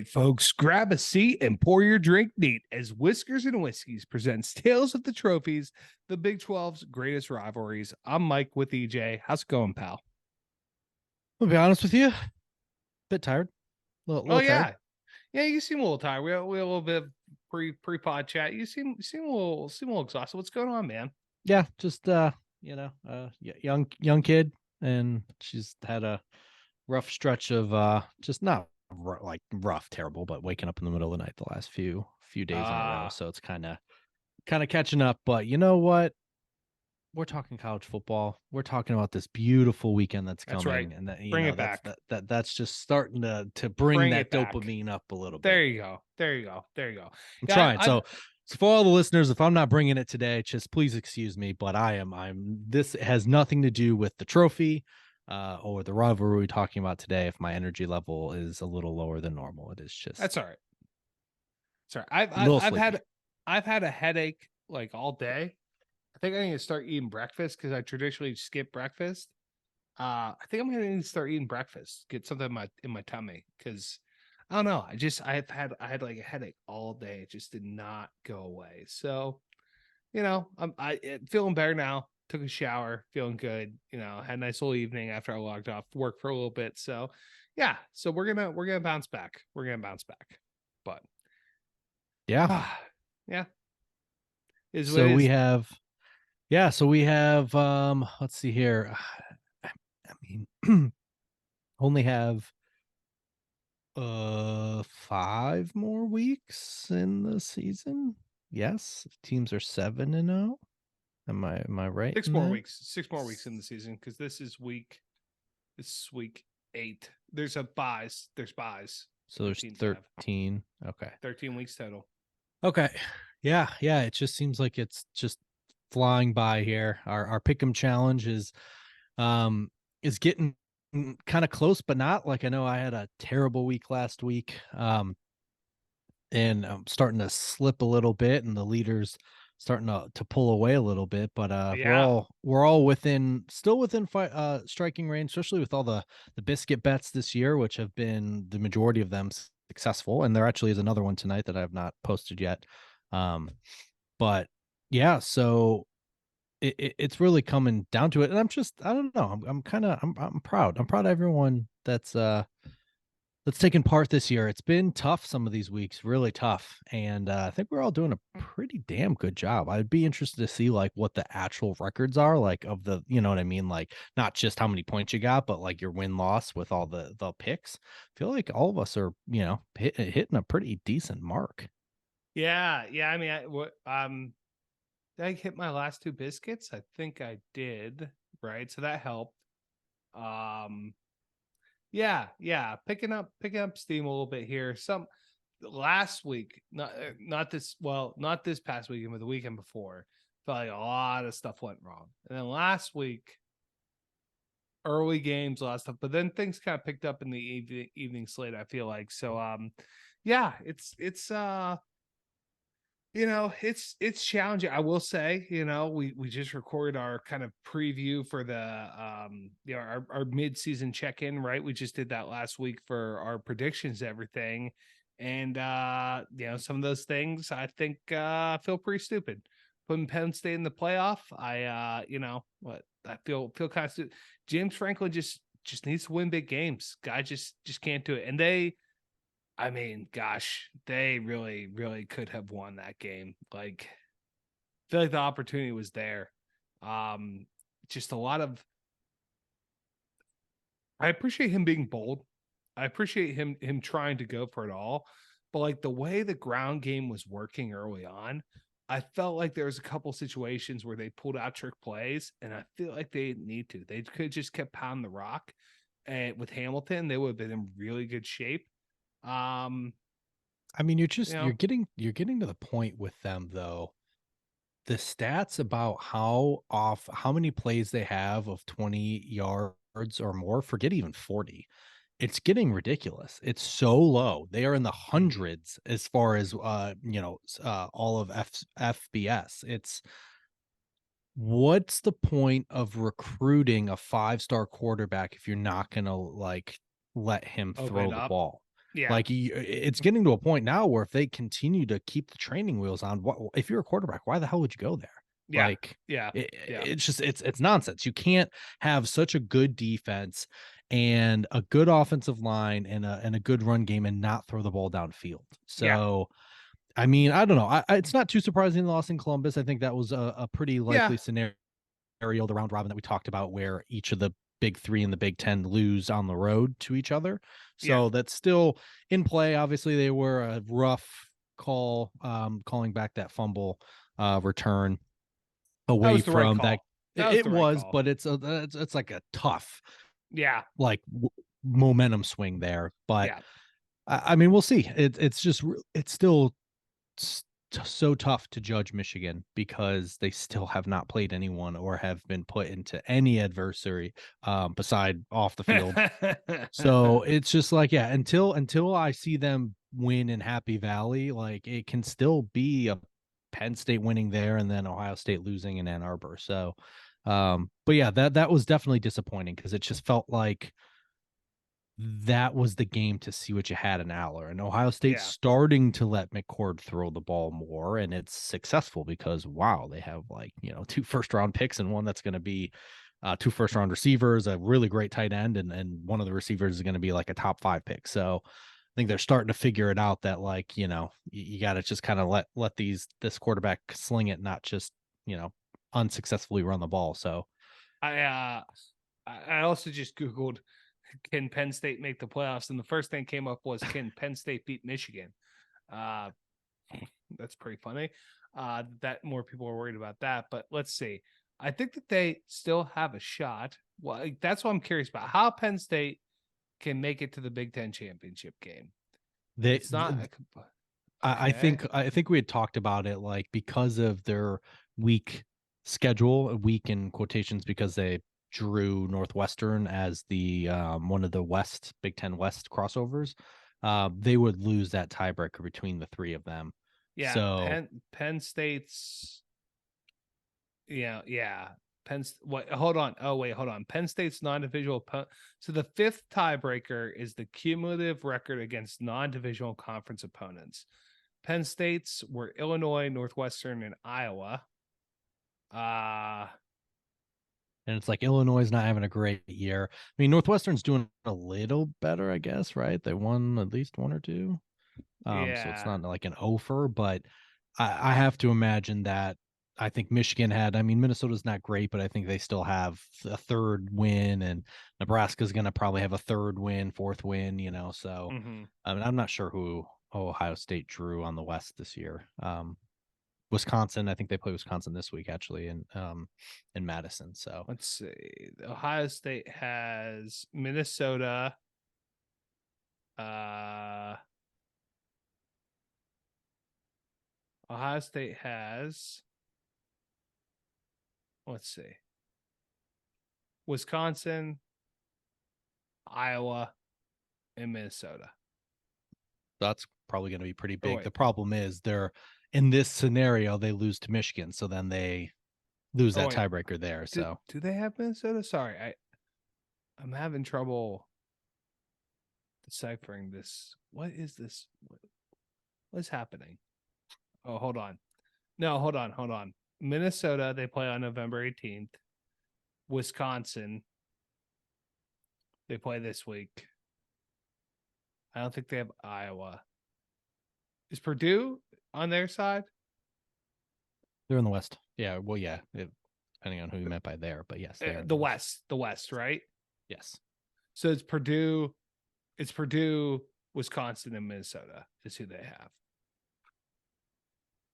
folks, grab a seat and pour your drink neat as Whiskers and Whiskeys presents Tales of the Trophies, the Big 12's greatest rivalries. I'm Mike with EJ. How's it going, pal? I'll be honest with you, a bit tired, Oh little tired. yeah. You seem a little tired. We had a little bit of pre-pod chat. You seem a little exhausted. What's going on, man? Yeah, just young kid, and she's had a rough stretch of just not like rough, terrible, but waking up in the middle of the night the last few days in a row. Ah, So it's kind of catching up. But you know what? We're talking college football. We're talking about this beautiful weekend that's that's right. coming, and that Bring it back. that's just starting to bring Bring that it back. dopamine up a little bit. There you go. There you go. There you go. I'm Yeah, trying. So for all the listeners, if I'm not bringing it today, just please excuse me. But this has nothing to do with the trophy, or the rivalry we're talking about today. If my energy level is a little lower than normal, it is that's just all right. Sorry, I've a I, little I've sleepy. had I've had a headache like all day. I think I need to start eating breakfast because I traditionally skip breakfast. I think I'm gonna need to start eating breakfast, get something in my tummy because I don't know. I had like a headache all day. It just did not go away. So feeling better now. Took a shower, feeling good. Had a nice little evening after I logged off work for a little bit. So yeah, so we're gonna bounce back. We're gonna bounce back, but Yeah. yeah, is what it So we is. have let's see here. I mean, only have 5 more weeks in the season. Yes, teams are 7-0. Am I right Six in more that? weeks. 6 more weeks in the season because this is week 8. There's buys So that there's teams have. 13. Okay. 13 weeks total. Okay. Yeah. It just seems like it's just flying by here. Our pick'em challenge is getting kind of close, but not. Like, I know I had a terrible week last week. And I'm starting to slip a little bit, and the leaders starting to pull away a little bit. But Yeah. we're all still within striking range, especially with all the biscuit bets this year, which have been the majority of them successful. And there actually is another one tonight that I have not posted yet. But yeah, so it's really coming down to it, and I don't know, I'm proud. I'm proud of everyone that's taken part this year. It's been tough, some of these weeks, really tough. And I think we're all doing a pretty damn good job. I'd be interested to see like what the actual records are, like of the, you know what I mean? Like not just how many points you got, but like your win loss with all the picks. I feel like all of us are, hitting a pretty decent mark. Yeah. I mean, did I hit my last 2 biscuits? I think I did. Right. So that helped. Um, yeah. Picking up steam a little bit here. Some last week, not this past weekend, but the weekend before, felt like a lot of stuff went wrong. And then last week, early games, a lot of stuff, but then things kind of picked up in the evening slate, I feel like. So yeah, it's challenging. I will say, we just recorded our kind of preview for the our mid-season check-in, right? We just did that last week for our predictions, everything. And some of those things I think feel pretty stupid. Putting Penn State in the playoff, I feel kind of stupid. James Franklin just needs to win big games. Guy just can't do it. And I mean, gosh, they really, really could have won that game. Like, I feel like the opportunity was there. Um, just a lot of. I appreciate him being bold. I appreciate him trying to go for it all, but like the way the ground game was working early on, I felt like there was a couple situations where they pulled out trick plays, and I feel like they didn't need to. They could just kept pounding the rock, and with Hamilton, they would have been in really good shape. Um, I mean, you know, you're getting to the point with them though. The stats about how many plays they have of 20 yards or more, forget even 40. It's getting ridiculous. It's so low. They are in the mhm. hundreds as far as all of FBS. It's what's the point of recruiting a 5-star quarterback if you're not going to like let him Open throw the up. ball? Yeah. Like it's getting to a point now where if they continue to keep the training wheels on, if you're a quarterback, why the hell would you go there? Yeah. Like Yeah. Yeah. it's just it's nonsense. You can't have such a good defense and a good offensive line and a good run game and not throw the ball downfield. Yeah. So I mean, I don't know. It's not too surprising they lost in Columbus. I think that was a pretty Yeah. likely scenario, the round robin that we talked about, where each of the big three and the Big Ten lose on the road to each other. Yeah. So that's still in play. Obviously, they were a rough call, calling back that fumble return That away was the right from that. call. That was It the right was, call. but it's like a tough Yeah. like momentum swing there. But Yeah. I mean, we'll see. It's just it's still so tough to judge Michigan because they still have not played anyone or have been put into any adversary beside off the field. So it's just like, yeah, until I see them win in Happy Valley, like it can still be a Penn State winning there and then Ohio State losing in Ann Arbor. So but yeah, that was definitely disappointing because it just felt like that was the game to see what you had in Aller. And Ohio State's Yeah. starting to let McCord throw the ball more, and it's successful because wow, they have like, you know, 2 first-round picks and one that's going to be 2 first-round receivers, a really great tight end, and one of the receivers is going to be like a top 5 pick. So I think they're starting to figure it out that, like, you know, you got to just kind of let this quarterback sling it, not just, you know, unsuccessfully run the ball. So I also just Googled, can Penn State make the playoffs? And the first thing came up was, can Penn State beat Michigan? Uh, that's pretty funny. That more people are worried about that. But let's see. I think that they still have a shot. Well, that's what I'm curious about. How Penn State can make it to the Big Ten championship game. they It's not I okay. think we had talked about it, like because of their weak schedule, weak in quotations, because they drew Northwestern as the one of the West Big Ten West crossovers. They would lose that tiebreaker between the three of them. Yeah, So Penn State's yeah. Wait, hold on. Oh, wait, hold on. Penn State's non-divisional opponent. So the fifth tiebreaker is the cumulative record against non-divisional conference opponents. Penn State's were Illinois, Northwestern, and Iowa. Uh and it's like Illinois is not having a great year. I mean, Northwestern's doing a little better, I guess, right? They won at least one or two. So it's yeah. not like an offer, but I have to imagine that I think Michigan had, I mean, Minnesota's not great, but I think they still have a third win, and Nebraska's going to probably have a third win, fourth win, you know. So Mm-hmm. I mean, I'm not sure who Ohio State drew on the West this year. Wisconsin, I think they play Wisconsin this week actually in Madison. So Let's see. Ohio State has Minnesota. Uh Ohio State has, let's see, Wisconsin, Iowa, and Minnesota. that's probably going to be pretty Oh big. wait, The problem is they're in this scenario, they lose to Michigan. So then they lose oh that wait. tiebreaker there. Do So do they have Minnesota? Sorry, I'm having trouble deciphering this. What is this? What is happening? Oh, hold on. No, hold on. Minnesota, they play on November 18th. Wisconsin, they play this week. I don't think they have Iowa. Is Purdue on their side? they're in the West. Yeah. Well, yeah. Depending on who you meant by there, but yes, they are in the West. The West, right? Yes. So it's Purdue, Wisconsin, and Minnesota is who they have.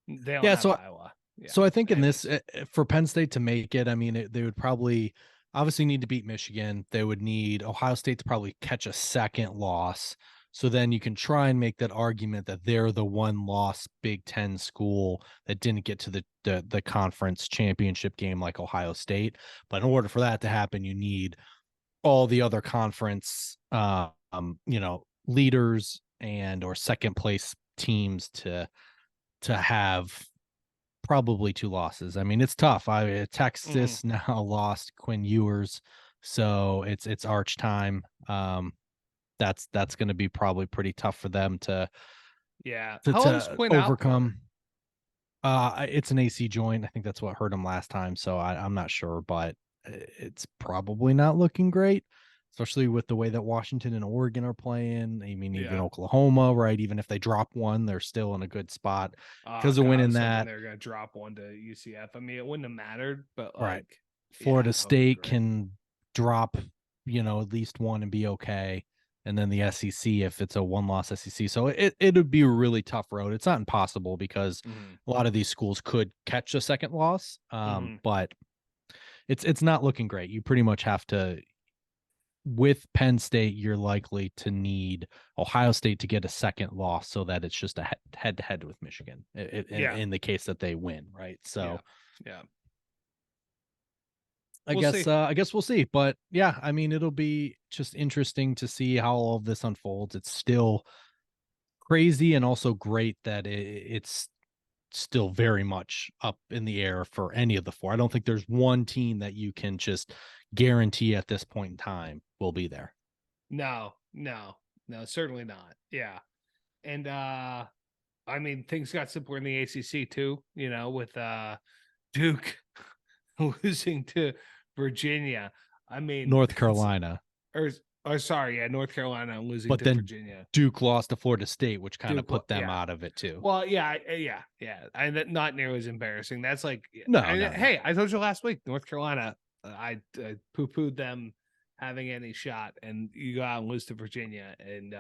They don't Yeah. have So, Iowa. Yeah. so I think in this, Anyways. for Penn State to make it, I mean, they would probably obviously need to beat Michigan. They would need Ohio State to probably catch a second loss. So then you can try and make that argument that they're the one loss Big Ten school that didn't get to the conference championship game like Ohio State. But in order for that to happen, you need all the other conference you know, leaders and or second place teams to have probably 2 losses. I mean, it's tough. Mhm. Texas now lost Quinn Ewers, so it's arch time. that's going to be probably pretty tough for them Yeah. to How long's to Quinn out for? overcome. It's an AC joint. I think that's what hurt him last time. So I'm not sure, but it's probably not looking great, especially with the way that Washington and Oregon are playing. I mean, even Yeah. Oklahoma, right? Even if they drop one, they're still in a good spot Oh because of God, I winning was hoping that. they were gonna drop one to UCF. I mean, it wouldn't have mattered, but Right. like, yeah, Florida that would be State great. can drop, at least one and be okay. And then the SEC, if it's a one-loss SEC, so it would be a really tough road. It's not impossible because Hmm. a lot of these schools could catch a second loss, Hmm. but it's not looking great. You pretty much have to, with Penn State, you're likely to need Ohio State to get a second loss so that it's just a head to head with Michigan Yeah. in the case that they win, right? Yeah. So Yeah. I We'll guess see. uh, I guess we'll see. But yeah, I mean, it'll be just interesting to see how all of this unfolds. It's still crazy and also great that it's still very much up in the air for any of the four. I don't think there's one team that you can just guarantee at this point in time will be there. No, no, no, certainly not. Yeah. And I mean things got simpler in the ACC too, with Duke losing to Virginia. I mean, North Carolina, or or sorry, yeah, North Carolina losing but to then Virginia. Duke lost to Florida State, which kind of put them Yeah. out of it too. Well, yeah, yeah, yeah. And not nearly as embarrassing. That's like, No, no, no. hey, I told you last week, North Carolina, I poo pooed them having any shot, and you go out and lose to Virginia. And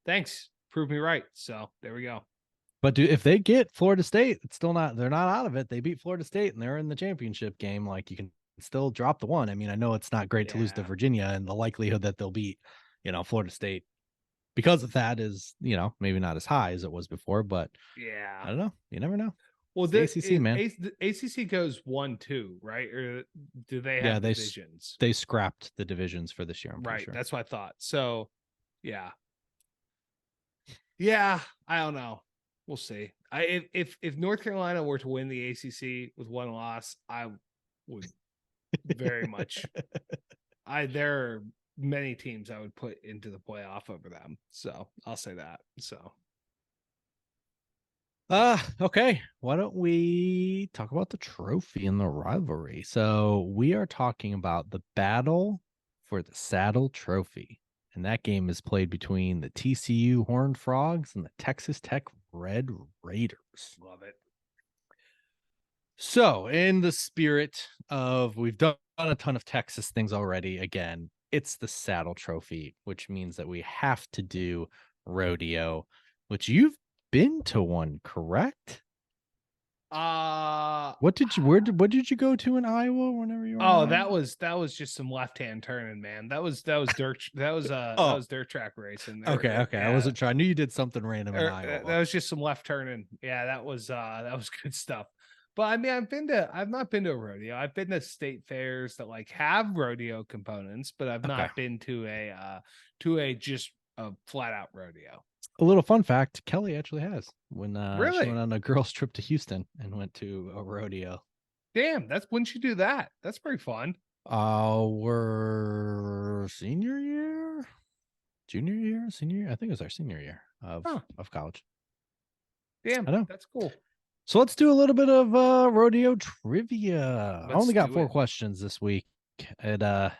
thanks, prove me right. So there we go. But if they get Florida State, it's still not, they're not out of it. They beat Florida State and they're in the championship game. Like, you can still drop the one. I mean, I know it's not great to lose to Yeah, Virginia, and the likelihood that they'll beat, Florida State because of that is, maybe not as high as it was before, but yeah. I don't know. You never know. Well, It's the ACC, man. The ACC goes 1-2, right? Or do they Yeah, have divisions? they scrapped the divisions for this year, I'm pretty Right. sure. That's what I thought. So, yeah, yeah. I don't know. We'll see. If North Carolina were to win the ACC with one loss, I would very much. There are many teams I would put into the playoff over them. So I'll say that. So Okay. Why don't we talk about the trophy and the rivalry? So we are talking about the battle for the Saddle Trophy. And that game is played between the TCU Horned Frogs and the Texas Tech Red Raiders. love it. So, in the spirit of, we've done a ton of Texas things already, again, it's the Saddle Trophy, which means that we have to do rodeo, which you've been to one, correct? Uh What did you go to in Iowa whenever you were in oh, Iowa? that was just some left hand turning, man. That was dirt. That Oh, was dirt track racing. okay, okay. I Yeah, wasn't sure. I knew you did something random in that Iowa. was just some left turning. Yeah, that was good stuff. But I mean, I've not been to a rodeo. I've been to state fairs that like have rodeo components, but I've Okay. not been to a just a flat out rodeo. A little fun fact, Kelly actually has when she went Really? on a girls trip to Houston and went to a rodeo. Damn, that's when you do that. That's pretty fun. Our senior year, junior year, senior year. I think it was our senior year Huh. of college. Damn, I know. that's cool. So let's do a little bit of rodeo trivia. I Let's only got do 4 it. questions this week. And I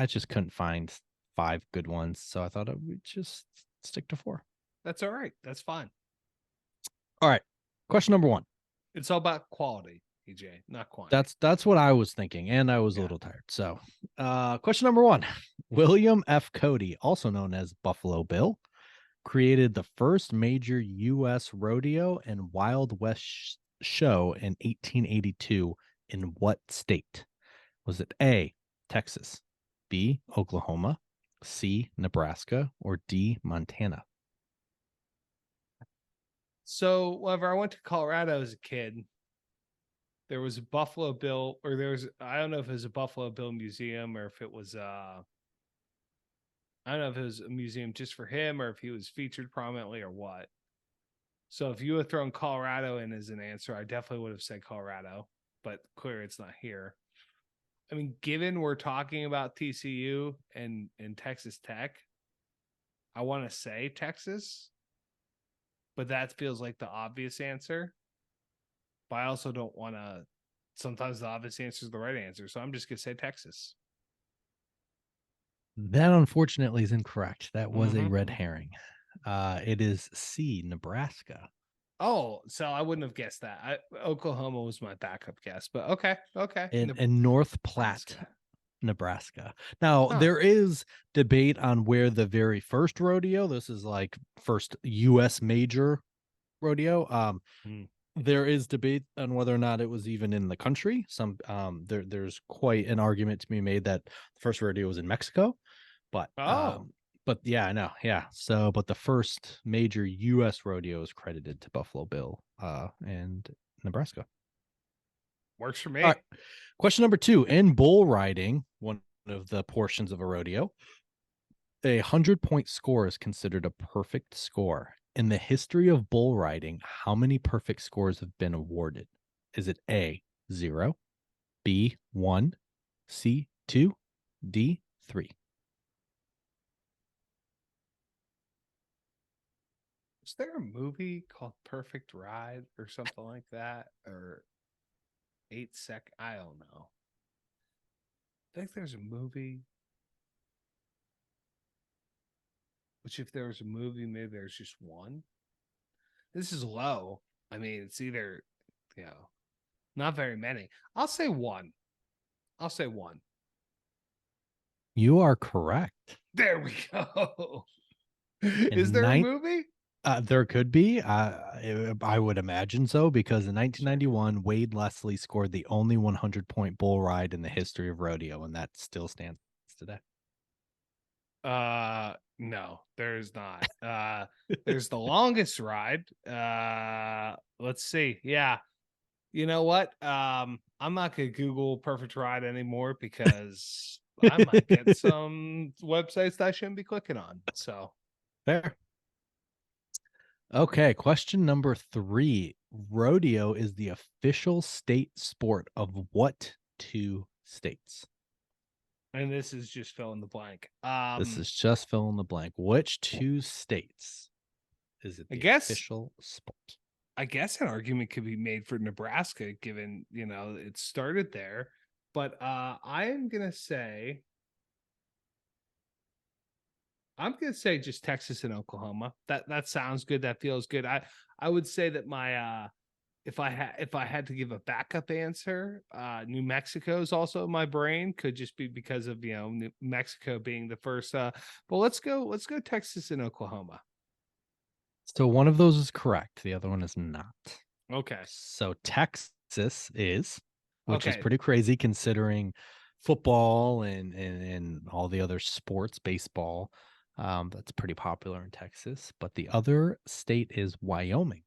just couldn't find 5 good ones, so I thought I would just stick to 4. That's all right. That's fine. All right. Question number 1. It's all about quality, EJ, not quantity. That's what I was thinking, and I was a Yeah. little tired. So, question number 1. William F. Cody, also known as Buffalo Bill, created the first major U.S. rodeo and Wild West show in 1882 in what state? Was it A, Texas, B, Oklahoma, C, Nebraska, or D, Montana? So whenever I went to Colorado as a kid, there was a Buffalo Bill, or there was, I don't know if it was a Buffalo Bill museum or if it was I don't know if it was a museum just for him or if he was featured prominently or what. So if you had thrown Colorado in as an answer, I definitely would have said Colorado, but clear it's not here. I mean, given we're talking about TCU and Texas Tech, I want to say Texas, but that feels like the obvious answer. But I also don't want to. Sometimes the obvious answer is the right answer, so I'm just gonna say Texas. That unfortunately is incorrect. That was a red Mm-hmm. herring. It is C, Nebraska. Oh, so I wouldn't have guessed that. Oklahoma was my backup guess, but okay. In North Platte, Nebraska. Nebraska. Now, Huh. there is debate on where the very first rodeo, this is like first US major rodeo. Hmm. There is debate on whether or not it was even in the country. There's quite an argument to be made that the first rodeo was in Mexico, but Oh, yeah, I know. Yeah. So, but the first major US rodeo is credited to Buffalo Bill and Nebraska. works for All me. right. Question number 2. In bull riding, one of the portions of a rodeo, a 100-point score is considered a perfect score. In the history of bull riding, how many perfect scores have been awarded? Is it A, 0, B, 1, C, 2, D, 3? Is there a movie called Perfect Ride or something like that? Or 8 Sec? I don't know. I think there's a movie. Which, if there was a movie, maybe there's just one. This is low. I mean, it's either, you know, not very many. I'll say one. I'll say one. You are correct. There we go. Is In there a nine, movie? there could be. I would imagine so because in Sure. 1991, Wade Leslie scored the only 100-point bull ride in the history of rodeo, and that still stands today. No, there's not. There's the longest ride. Let's see. Yeah. You know what? I'm not gonna Google perfect ride anymore because I might get some websites that I shouldn't be clicking on. So Fair. Okay, question number 3. Rodeo is the official state sport of what 2 states? and this is just fill in the blank. This is just fill in the blank. Which 2 states is it I the guess official sport? I guess an argument could be made for Nebraska given, it started there. But I am gonna say I'm gonna say just Texas and Oklahoma. That sounds good. That feels good. I would say that my if I had to give a backup answer, New Mexico is also in my brain. Could just be because of New Mexico being the first. But let's go Texas and Oklahoma. So one of those is correct. The other one is not. Okay. So Texas is, which is Okay. pretty crazy considering football and all the other sports, baseball. That's pretty popular in Texas. But the other state is Wyoming.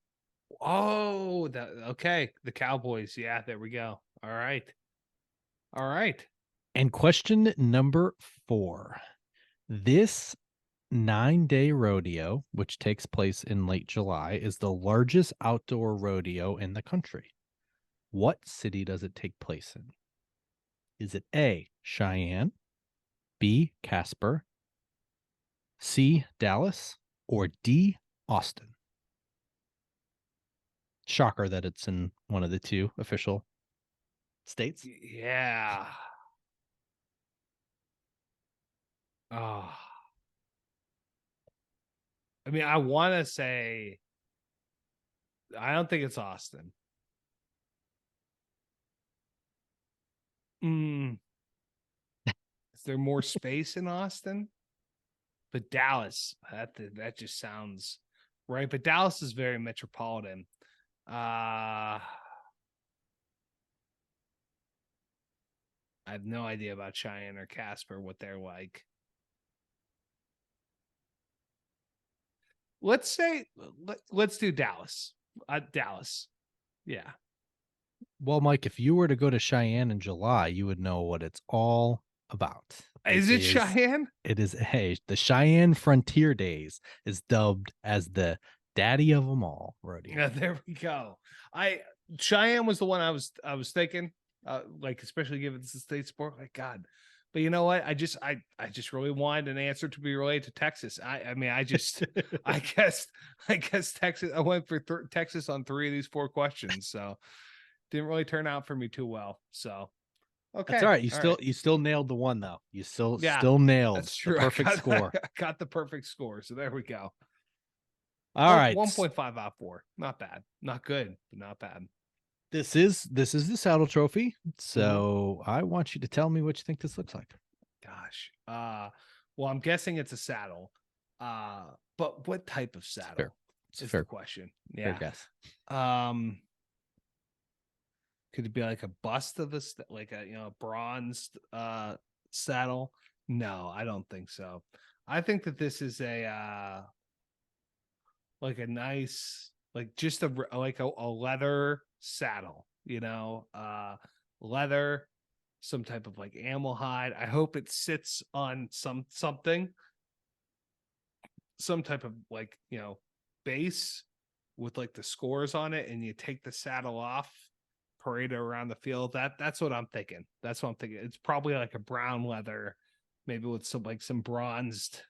Oh, that okay. The Cowboys. Yeah, there we go. All right. All right. And question number 4. This 9-day rodeo, which takes place in late July, is the largest outdoor rodeo in the country. What city does it take place in? Is it A, Cheyenne, B, Casper, C, Dallas, or D, Austin? Shocker that it's in one of the 2 official states. Yeah. Oh. I mean, I want to say I don't think it's Austin. Mm, is there more space in Austin? But Dallas, that just sounds right. But Dallas is very metropolitan. I have no idea about Cheyenne or Casper, what they're like. Let's say let's do Dallas. Dallas. Yeah. Well, Mike, if you were to go to Cheyenne in July, you would know what it's all about. Is it Cheyenne? It is hey, the Cheyenne Frontier Days is dubbed as the daddy of them all rodeo. Yeah, there we go. I Cheyenne was the one I was thinking, like especially given it's a state sport. Like God, But you know what? I just really wanted an answer to be related to Texas. I mean, I guess Texas. I went for Texas on 3 of these 4 questions, so didn't really turn out for me too well. So That's all okay, right. all right, You still nailed the one though. You yeah, still nailed that's the true. perfect score. I got the perfect score. So there we go. All Oh, right. 1.5 out of 4. Not bad. Not good, but not bad. This is the saddle trophy. Hmm. So I want you to tell me what you think this looks like. Gosh. Well, I'm guessing it's a saddle. But what type of It's fair. saddle It's is the fair. question? Fair Yeah. guess. Um, could it be like a bust of like a bronzed saddle? No, I don't think so. I think that this is a like a nice like just like a leather saddle, leather, some type of like animal hide. I hope it sits on something, some type of like base with like the scores on it, and you take the saddle off, parade it around the field. That's what I'm thinking. That's what I'm thinking. It's probably like a brown leather, maybe with some bronzed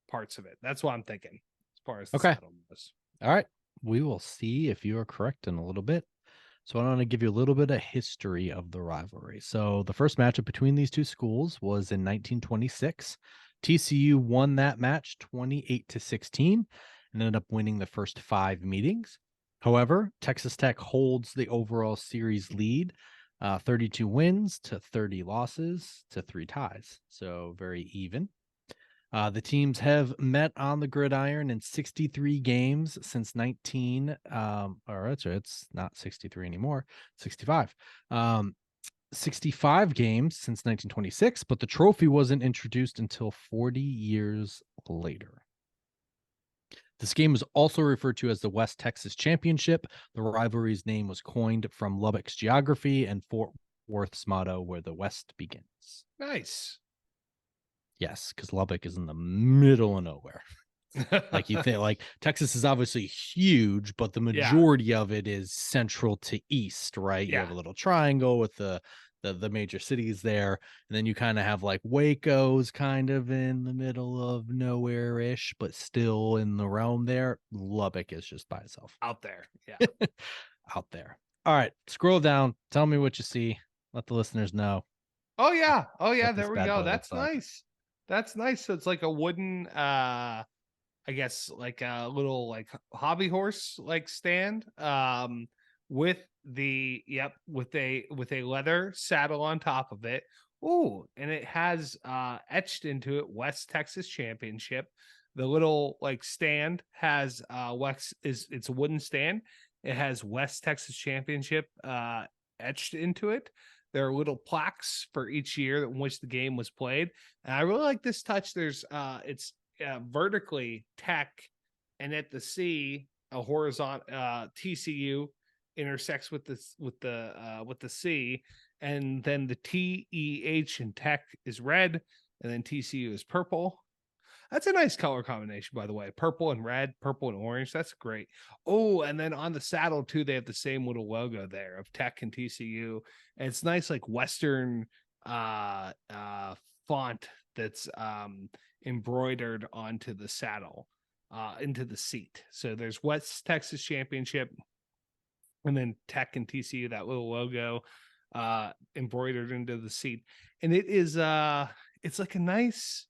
parts of it. That's what I'm thinking as far as the Okay. saddle goes. All right. We will see if you are correct in a little bit. So I want to give you a little bit of history of the rivalry. So the first matchup between these two schools was in 1926. TCU won that match 28-16 and ended up winning the first 5 meetings. However, Texas Tech holds the overall series lead, 32 wins to 30 losses to 3 ties. So very even. The teams have met on the gridiron in 63 games since 19. Or it's not 63 anymore, 65. 65 games since 1926, but the trophy wasn't introduced until 40 years later. This game is also referred to as the West Texas Championship. The rivalry's name was coined from Lubbock's geography and Fort Worth's motto, where the West begins. Nice. Yes, because Lubbock is in the middle of nowhere. Like you think, like Texas is obviously huge, but the Yeah. majority of it is central to east, right? You have Yeah. a little triangle with the major cities there, and then you kind of have like Waco's kind of in the middle of nowhere ish, but still in the realm there. Lubbock is just by itself Out there. Yeah. out there. All right, scroll down. Tell me what you see. Let the listeners know Oh yeah. Oh yeah. what this There we bad go. boy looks That's like. nice. That's nice. So it's like a wooden I guess like a little like hobby horse like stand with with a leather saddle on top of it. Ooh, and it has etched into it West Texas Championship. The little like stand has it's a wooden stand. It has West Texas Championship etched into it. There are little plaques for each year in which the game was played. And I really like this touch. There's it's vertically Tech, and at the C, a horizontal TCU intersects with the C, and then the TEH in Tech is red, and then TCU is purple. That's a nice color combination, by the way. Purple and red, purple and orange. That's great. Oh, and then on the saddle too, they have the same little logo there of Tech and TCU. And it's nice, like Western font that's embroidered onto the saddle, into the seat. So there's West Texas Championship, and then Tech and TCU, that little logo embroidered into the seat. And it's like a nice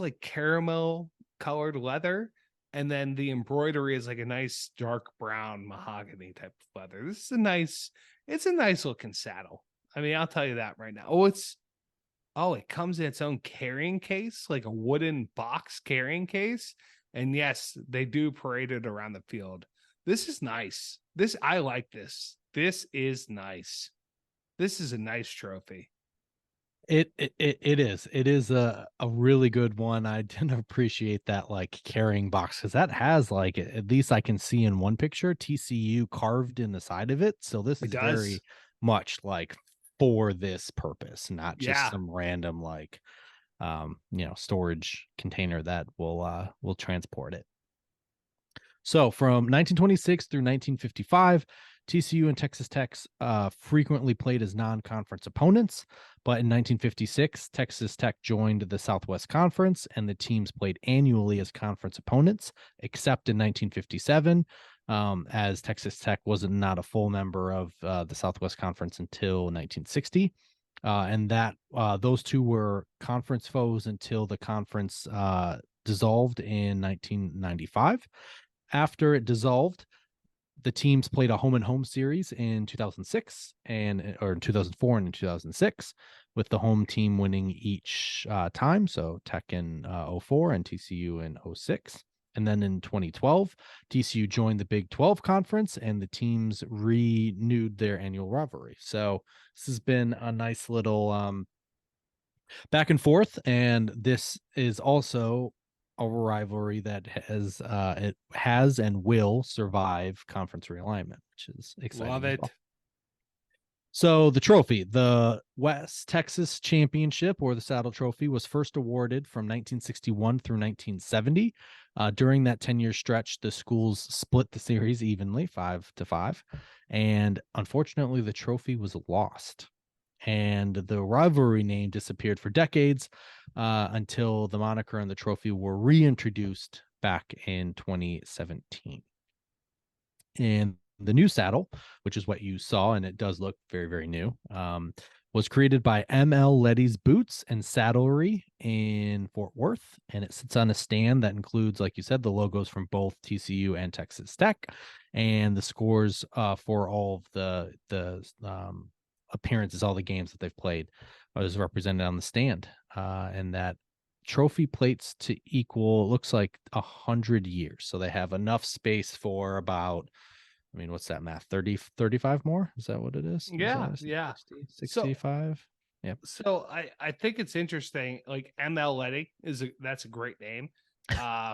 like caramel colored leather, and then the embroidery is like a nice dark brown mahogany type of leather. This is it's a nice looking saddle. I mean, I'll tell you that right now. It comes in its own carrying case, like a wooden box carrying case. And yes, they do parade it around the field. This is nice. I like this. This is nice. This is a nice trophy. It is. It is a really good one. I didn't appreciate that like carrying box because that has like at least I can see in one picture TCU carved in the side of it. So this It is does. very much like for this purpose, not just Yeah. some random like storage container that will transport it. So from 1926 through 1955, TCU and Texas Tech frequently played as non-conference opponents, but in 1956, Texas Tech joined the Southwest Conference, and the teams played annually as conference opponents, except in 1957, as Texas Tech was not a full member of the Southwest Conference until 1960. And that those two were conference foes until the conference dissolved in 1995. After it dissolved, the teams played a home and home series in 2006 or in 2004 and in 2006, with the home team winning each time. So Tech in 04 and TCU in 06. And then in 2012, TCU joined the Big 12 conference and the teams renewed their annual rivalry. So this has been a nice little back and forth. And this is also a rivalry that has and will survive conference realignment, which is exciting Love as well. it. So the trophy, the West Texas Championship, or the Saddle Trophy, was first awarded from 1961 through 1970. During that 10-year stretch, the schools split the series evenly, 5-5, and unfortunately, the trophy was lost. And the rivalry name disappeared for decades until the moniker and the trophy were reintroduced back in 2017. And the new saddle, which is what you saw, and it does look very, very new, was created by M.L. Letty's Boots and Saddlery in Fort Worth. And it sits on a stand that includes, like you said, the logos from both TCU and Texas Tech, and the scores for all of the appearances, all the games that they've played, is represented on the stand. And that trophy plates to equal, looks like 100 years. So they have enough space for about, I mean, what's that math? 35 more? Is that what it is? Yeah, Is yeah. 60, So 65? Yep. so I think it's interesting. Like ML Letty that's a great name.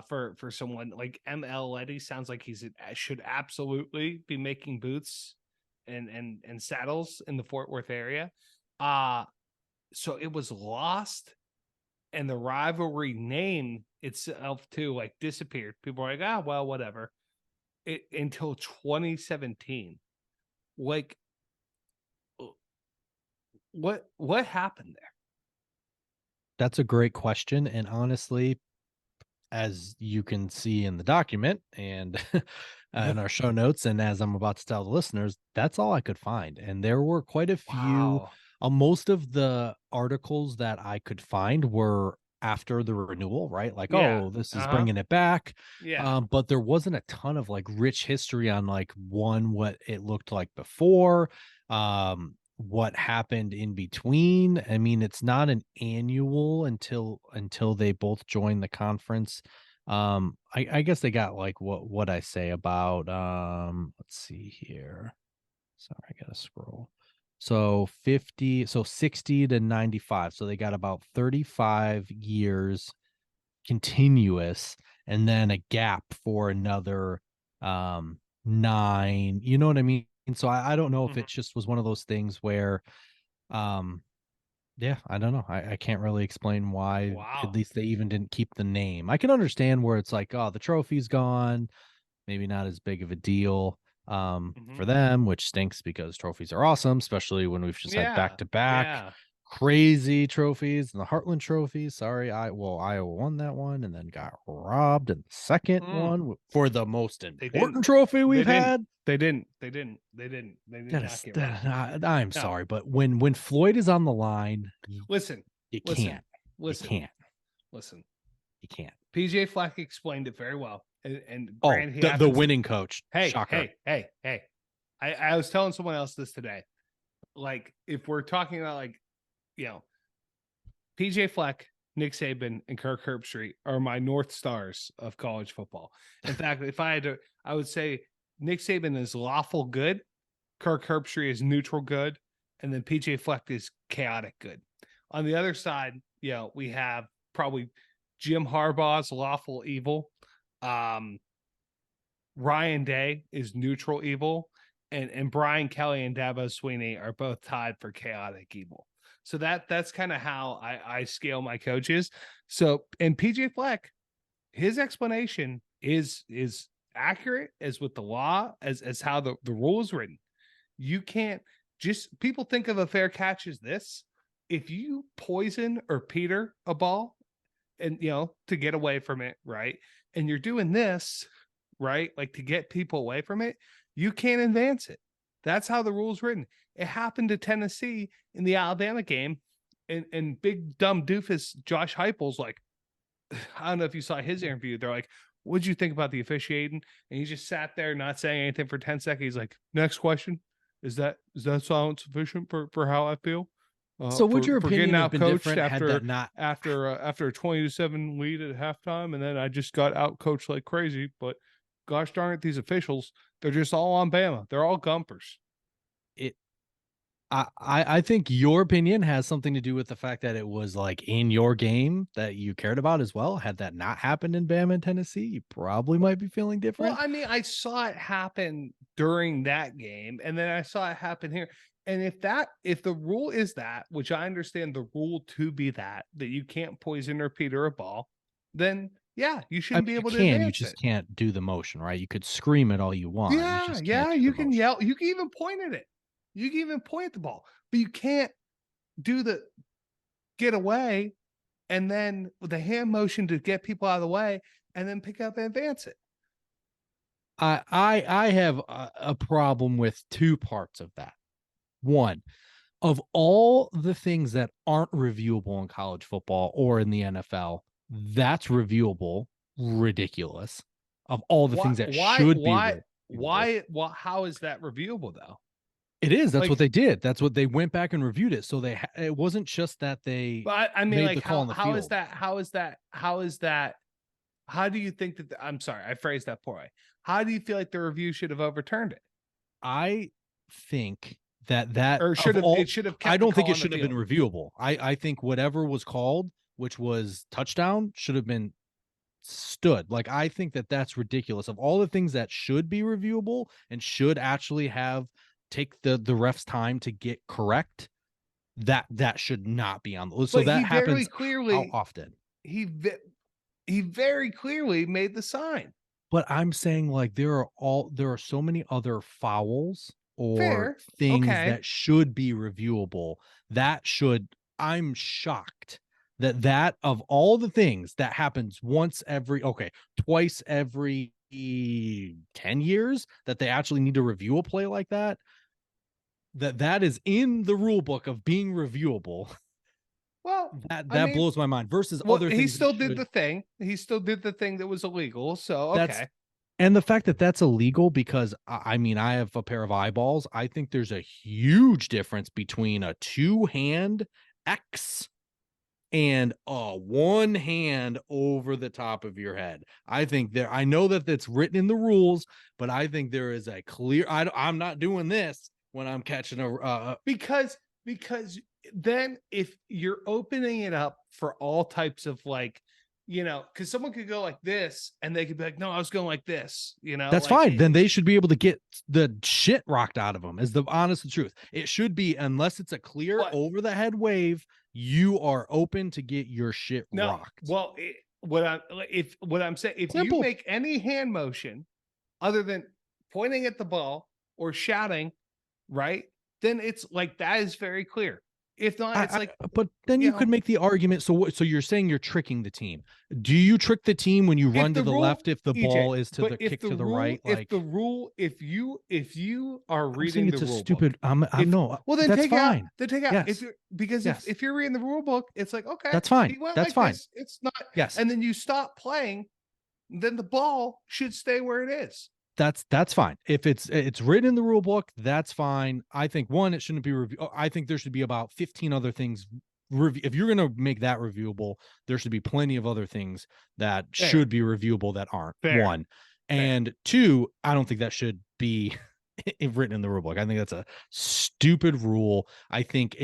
For someone like ML Letty sounds like should absolutely be making boots and saddles in the Fort Worth area. Uh so it was lost, and the rivalry name itself too like disappeared. People are like, ah, well, whatever. It until 2017. Like, what happened there? That's a great question. And honestly, as you can see in the document and in our show notes, and as I'm about to tell the listeners, that's all I could find. And there were quite a few. Wow. Most of the articles that I could find were after the renewal, right? Like, Yeah. oh, this is Uh-huh. bringing it back. Yeah. But there wasn't a ton of like rich history on like what it looked like before. What happened in between. I mean, it's not an annual until they both join the conference. I guess they got like what I say about let's see here. Sorry, I gotta scroll. So 60 to 95. So they got about 35 years continuous, and then a gap for another 9. You know what I mean? And so I don't know if Mhm. it just was one of those things where um yeah, I don't know. I can't really explain why at Wow. least they even didn't keep the name. I can understand where it's like, oh, the trophy's gone, maybe not as big of a deal for Mhm. them, which stinks because trophies are awesome, especially when we've just had back Yeah. to back Yeah. crazy trophies and the Heartland Trophy. Sorry, Iowa won that one and then got robbed in the second Mm. one for the most They didn't. important trophy They we've didn't. had. They didn't. They didn't. They didn't. They did not get robbed. I'm No. sorry, but when Floyd is on the line, Listen. you Listen. can't. You Listen. can't. Listen. You can't. PJ Fleck explained it very well. And Oh, granted, he the happens. winning coach. Hey, Shocker. hey, hey, hey. I was telling someone else this today. Like, if we're talking about like, you know, PJ Fleck, Nick Saban, and Kirk Herbstreit are my North Stars of college football. In fact, if I had to, I would say Nick Saban is lawful good, Kirk Herbstreit is neutral good, and then PJ Fleck is chaotic good. On the other side, we have probably Jim Harbaugh's lawful evil. Um, Ryan Day is neutral evil, and Brian Kelly and Dabo Sweeney are both tied for chaotic evil. So that's kind of how I scale my coaches. So, and PJ Fleck, his explanation is accurate as with the law, as how the rule is written. You can't just people think of a fair catch as this. If you poison or peter a ball and to get away from it, right? And you're doing this, right? Like to get people away from it, you can't advance it. That's how the rule's written. It happened to Tennessee in the Alabama game, and big dumb doofus Josh Heupel's like, I don't know if you saw his interview. They're like, "What'd you think about the officiating?" And he just sat there, not saying anything for 10 seconds. He's like, "Next question. Is that silence sufficient for how I feel? So would your For getting opinion have out been coached different had that not after a 20-7 lead at halftime, and then I just got out coached like crazy. But gosh darn it, these officials, they're just all on Bama. They're all gumpers." it I think your opinion has something to do with the fact that it was like in your game that you cared about as well. Had that not happened in Bama and Tennessee, you probably might be feeling Well, different. I mean, I saw it happen during that game, and then I saw it happen here. And if the rule is that, which I understand the rule to be that you can't poison or peter a ball, then yeah, you I shouldn't mean, be you able to can, you advance just it. can't do the motion, right? You could scream it all you want. You Yeah, just can't yeah, do the you can motion. yell, you can even point at it. You can even point at the ball, but you can't do the get away and then with the hand motion to get people out of the way and then pick up and advance it. I have a problem with two parts of that. One, of all the things that aren't reviewable in college football or in the NFL, that's reviewable ridiculous. Of all the Why things that why should be why reviewable, how is that reviewable though? it is. That's what Like, they did. That's what they went back and reviewed it. So it wasn't just that they but I mean, made like, the call on the how is field. that? How is that? How is that? How do you think that? I'm sorry, I phrased that poorly. How do you feel like the review should have overturned it, I think that or of all, it should have I kept the don't think call it on the should have been field? reviewable. I think whatever was called, which was touchdown, should have been stood. Like, I think that that's ridiculous. Of all the things that should be reviewable and should actually have take the ref's time to get correct, that should not be on the list. So But that happens how often? he ve- he very clearly made the sign. But I'm saying, like, there are so many other fouls or Fair, things okay. that should be reviewable. That should I'm shocked that of all the things that happens twice every 10 years, that they actually need to review a play like that, that is in the rule book of being reviewable. Well, I That mean, blows my mind versus well, other he things that still did should. the thing. He still did the thing that was illegal. So That's okay. And the fact that that's illegal, because I mean, I have a pair of eyeballs. I think there's a huge difference between a two-hand X and a one hand over the top of your head. I know that that's written in the rules, but I think there is a clear, I'm not doing this when I'm catching Because then if you're opening it up for all types of, like, because someone could go like this and they could be like, no, I was going like this, that's like fine. Then they should be able to get the shit rocked out of them, is the honest truth. It should be, unless it's a clear but over the head wave, you are open to get your shit no, rocked. well, what I'm saying, if you Simple. make any hand motion other than pointing at the ball or shouting, right, then it's like that is very clear. If not, it's like, But then you you could know, make the argument. So you're saying you're tricking the team. Do you trick the team when you if run to the the rule, left if the EJ, ball is to but the kick to the right? if the Like, rule, if you are I'm saying reading the it's a rule book, stupid. I'm if no. well, then That's take it out. fine. Then take it out. If Yes. you're because Yes. if you're reading the rule book, it's like, okay, That's fine. he went That's like fine. this. It's not, Yes. and then you stop playing, then the ball should stay where it is. That's fine. If it's written in the rule book, that's fine. I think, one, it shouldn't be review. I think there should be about 15 other things. If you're going to make that reviewable, there should be plenty of other things that Fair, should be reviewable that aren't. fair, One, fair. and two, I don't think that should be written in the rule book. I think that's a stupid rule. I think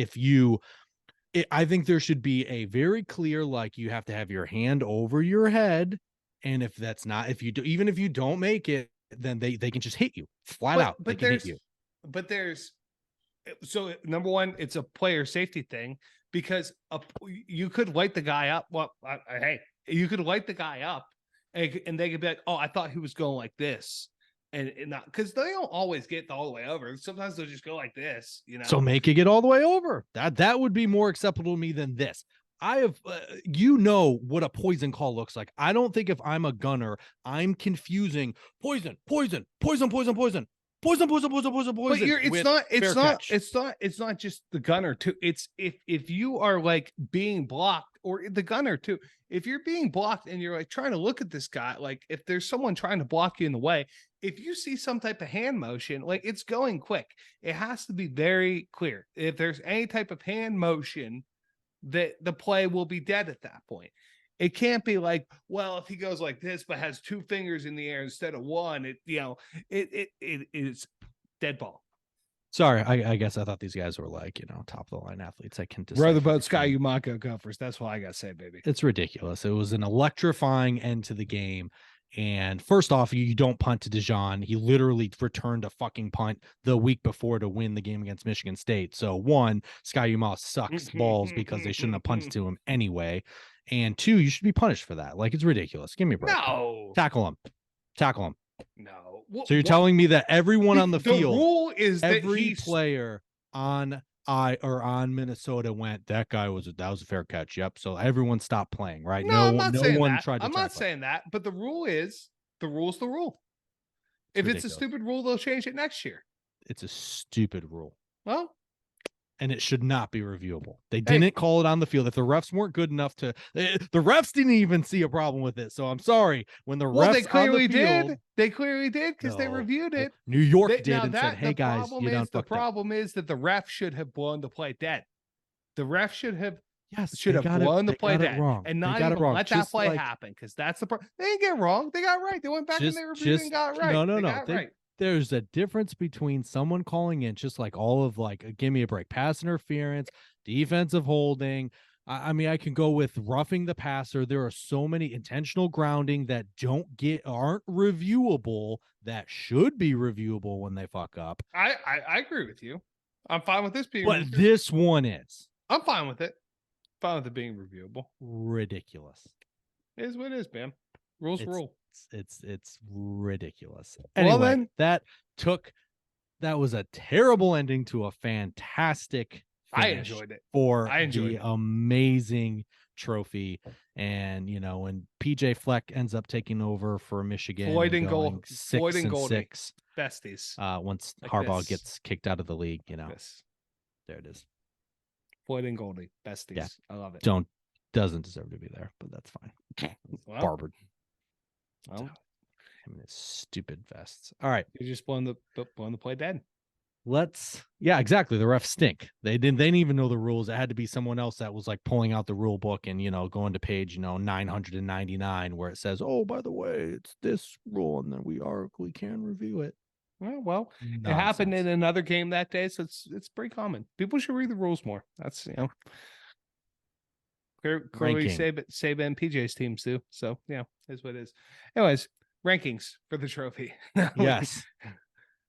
there should be a very clear, like, you have to have your hand over your head, and if that's not, if you do, even if you don't make it, then they can just hit you flat But out. They but can hit there's you. but there's so number one, it's a player safety thing because you could light the guy up. Well, hey, you could light the guy up and they could be like, "Oh, I thought he was going like this," and not because they don't always get all the way over. Sometimes they'll just go like this, you So know. make it get all the way over. That would be more acceptable to me than this. I have, you know what a poison call looks like. I don't think if I'm a gunner, I'm confusing poison, poison, poison, poison, poison, poison, poison, poison, poison, But poison with fair catch. it's not just the gunner too. It's if you are like being blocked or the gunner too. If you're being blocked and you're like trying to look at this guy, like if there's someone trying to block you in the way, if you see some type of hand motion, like it's going quick. It has to be very clear. If there's any type of hand motion, that the play will be dead at that point. It can't be like, well, if he goes like this but has two fingers in the air instead of one, it is dead ball. Sorry, I guess I thought these guys were like, top of the line athletes. I can Row the decipher boat, the Sky game. Umako go first. That's what I gotta say, baby. It's ridiculous. It was an electrifying end to the game. And first off, you don't punt to Dijon. He literally returned a fucking punt the week before to win the game against Michigan State. So one, Sky Umau sucks balls because they shouldn't have punted to him anyway. And two, you should be punished for that. Like, it's ridiculous. Give me a break. No, Tackle him. Tackle him. no. So you're telling me that everyone on the field, rule is that every player on Minnesota went, that was a fair catch. Yep. So everyone stopped playing, right? No, I'm not no saying one that. tried to I'm not saying that, but the rule is the rule. If it's a stupid rule, they'll change it next year. It's a stupid rule. Well, and it should not be reviewable. They didn't call it on the field. If the refs weren't good enough to, the refs didn't even see a problem with it. So I'm sorry. When the refs they clearly on the field, did. They clearly did because they reviewed it. New York did and said, "Hey guys, you done fucked up." The problem is that the ref should have blown the play dead. The ref should have blown the play dead wrong. And not even let that play happen because that's the problem. They didn't get it wrong. They got it right. They went back and they reviewed and got it right. No. There's a difference between someone calling in just like all of like, give me a break, pass interference, defensive holding. I mean, I can go with roughing the passer. There are so many intentional grounding that aren't reviewable that should be reviewable when they fuck up. I agree with you. I'm fine with this being but reviewed. This one is. I'm fine with it. Fine with it being reviewable. Ridiculous. It is what it is, man. Rules rule. It's ridiculous. Anyway, well, then, that was a terrible ending to a fantastic finish. I enjoyed it for the amazing trophy. And when PJ Fleck ends up taking over for Michigan, Floyd and Gold, 6-6 besties. Once like Harbaugh gets kicked out of the league, there it is. Floyd and Goldie, besties. Yeah. I love it. Doesn't deserve to be there, but that's fine. Well, barbered. Well, him and his stupid vests. All right, you just blown the play dead. Yeah, exactly. The refs stink. They didn't even know the rules. It had to be someone else that was like pulling out the rule book and going to page 999 where it says, "Oh, by the way, it's this rule," and then we can review it. Well, nonsense. It happened in another game that day, so it's pretty common. People should read the rules more. That's clearly Saban PJ's teams do. So yeah, is what it is. Anyways, rankings for the trophy. Yes.